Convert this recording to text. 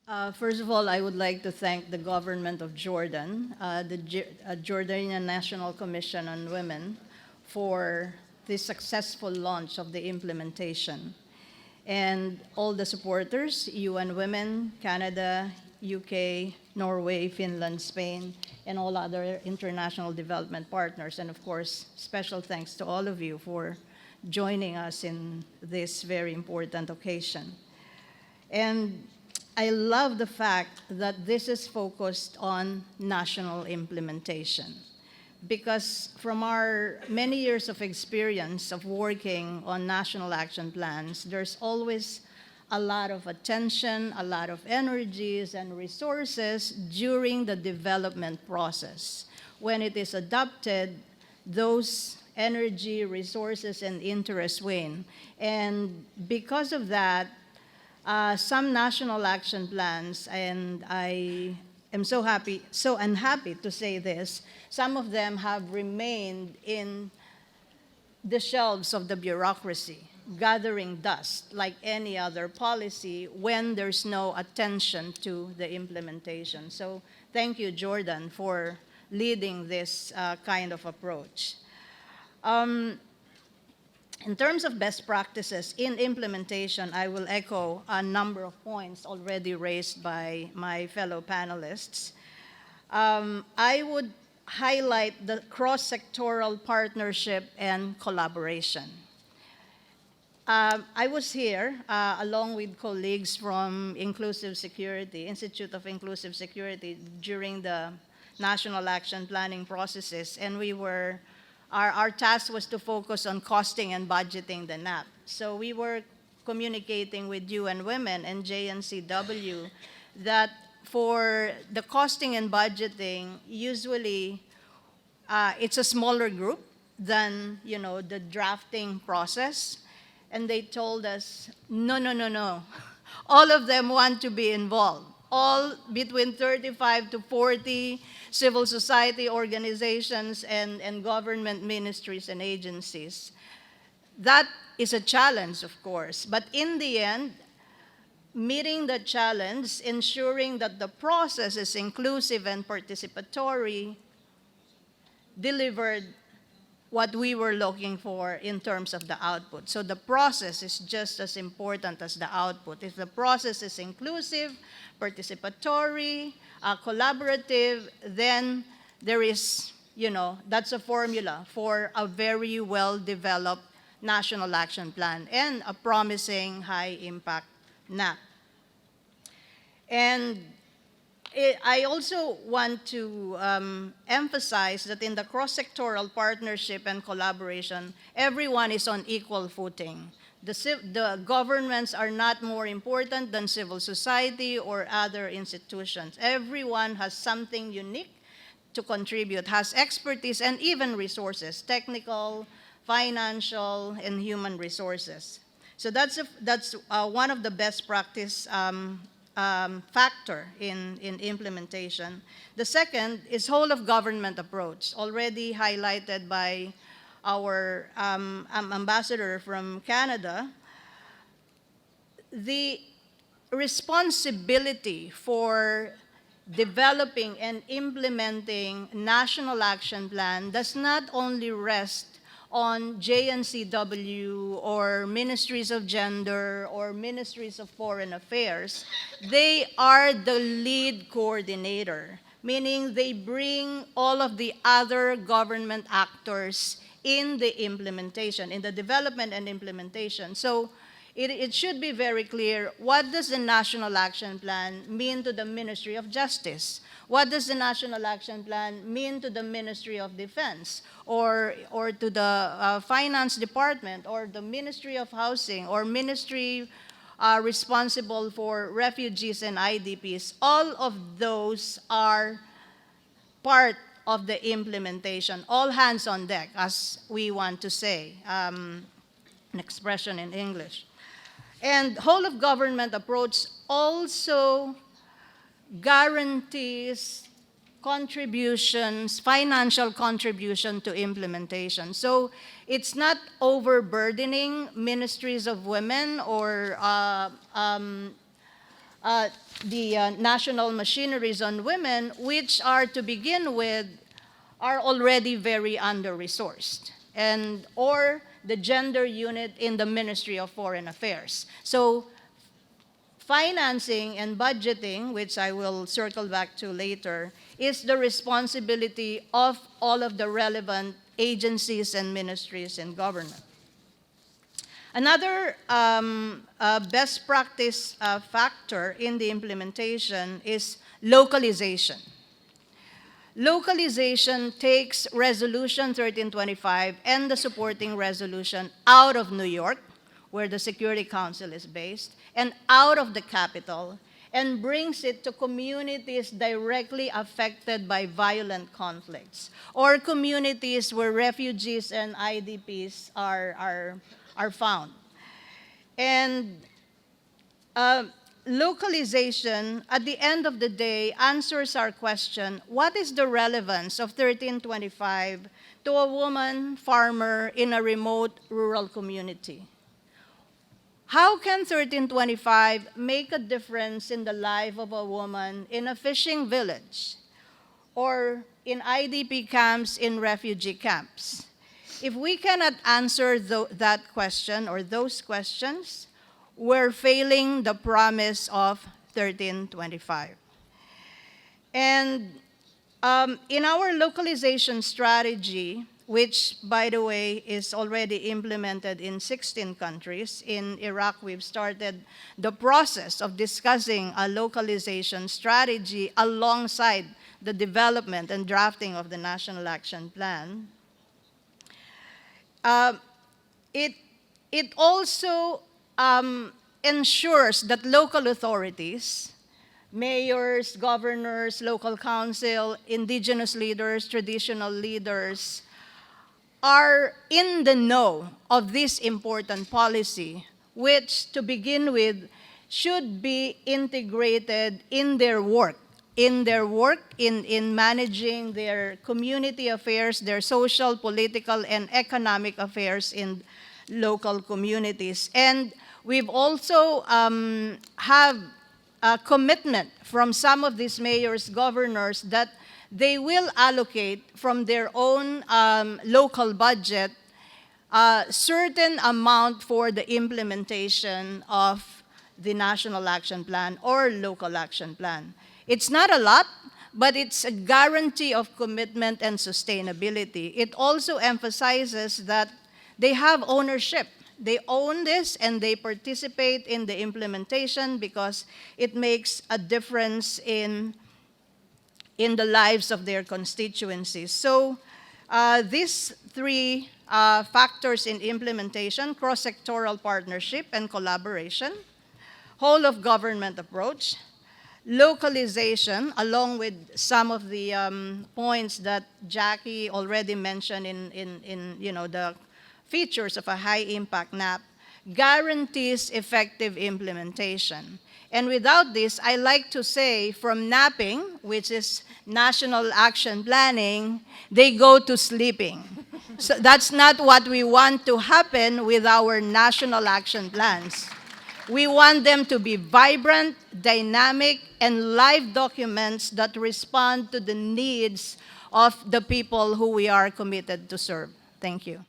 First of all, I would like to thank the government of Jordan, the Jordanian National Commission on Women, for the successful launch of the implementation. And all the supporters, UN Women, Canada, UK, Norway, Finland, Spain, and all other international development partners. And of course, special thanks to all of you for joining us in this very important occasion. And I love the fact that this is focused on national implementation, because from our many years of experience of working on national action plans, there's always a lot of attention, a lot of energies and resources during the development process. When it is adopted, those energy, resources, and interests wane. And because of that, some national action plans, and I am so unhappy to say this, some of them have remained in the shelves of the bureaucracy, gathering dust like any other policy when there's no attention to the implementation. So thank you, Jordan, for leading this kind of approach. In terms of best practices in implementation, I will echo a number of points already raised by my fellow panelists. I would highlight the cross-sectoral partnership and collaboration. I was here along with colleagues from Inclusive Security, Institute of Inclusive Security, during the national action planning processes, and our task was to focus on costing and budgeting the NAP. So we were communicating with UN Women and JNCW that for the costing and budgeting, usually it's a smaller group than the drafting process. And they told us, no. All of them want to be involved. All between 35 to 40 civil society organizations and government ministries and agencies. That is a challenge, of course. But in the end, meeting the challenge, ensuring that the process is inclusive and participatory, delivered what we were looking for in terms of the output. So the process is just as important as the output. If the process is inclusive, participatory, collaborative, then there is, that's a formula for a very well-developed national action plan and a promising high-impact NAP. And I also want to emphasize that in the cross-sectoral partnership and collaboration, everyone is on equal footing. The governments are not more important than civil society or other institutions. Everyone has something unique to contribute, has expertise and even resources, technical, financial, and human resources. So that's one of the best practice factor in implementation. The second is whole of government approach, already highlighted by our ambassador from Canada. The responsibility for developing and implementing national action plan does not only rest on JNCW or Ministries of Gender or Ministries of Foreign Affairs. They are the lead coordinator, meaning they bring all of the other government actors in the implementation, in the development and implementation. So it should be very clear, what does the National Action Plan mean to the Ministry of Justice? What does the National Action Plan mean to the Ministry of Defense or to the Finance Department or the Ministry of Housing or Ministry responsible for refugees and IDPs? All of those are part of the implementation, all hands on deck, as we want to say, an expression in English. And whole of government approach also guarantees contributions, financial contribution to implementation. So it's not overburdening ministries of women or national machineries on women, which are, to begin with, are already very under-resourced, or the gender unit in the Ministry of Foreign Affairs. So financing and budgeting, which I will circle back to later, is the responsibility of all of the relevant agencies and ministries in government. Another best practice factor in the implementation is localization. Localization takes Resolution 1325 and the supporting resolution out of New York, where the Security Council is based, and out of the capital, and brings it to communities directly affected by violent conflicts, or communities where refugees and IDPs are found. And localization, at the end of the day, answers our question, what is the relevance of 1325 to a woman farmer in a remote rural community? How can 1325 make a difference in the life of a woman in a fishing village or in IDP camps in refugee camps? If we cannot answer that question or those questions, we're failing the promise of 1325. And in our localization strategy, which, by the way, is already implemented in 16 countries. In Iraq, we've started the process of discussing a localization strategy alongside the development and drafting of the National Action Plan. It also ensures that local authorities, mayors, governors, local council, indigenous leaders, traditional leaders, are in the know of this important policy, which, to begin with, should be integrated in their work, in managing their community affairs, their social, political, and economic affairs in local communities. And we've also have a commitment from some of these mayors, governors, that they will allocate from their own local budget a certain amount for the implementation of the National Action Plan or Local Action Plan. It's not a lot, but it's a guarantee of commitment and sustainability. It also emphasizes that they have ownership. They own this and they participate in the implementation because it makes a difference in the lives of their constituencies. So these three factors in implementation, cross-sectoral partnership and collaboration, whole-of-government approach, localization, along with some of the points that Jackie already mentioned in the features of a high-impact NAP, guarantees effective implementation. And without this, I like to say from napping, which is National Action Planning, they go to sleeping. So that's not what we want to happen with our national action plans. We want them to be vibrant, dynamic, and live documents that respond to the needs of the people who we are committed to serve. Thank you.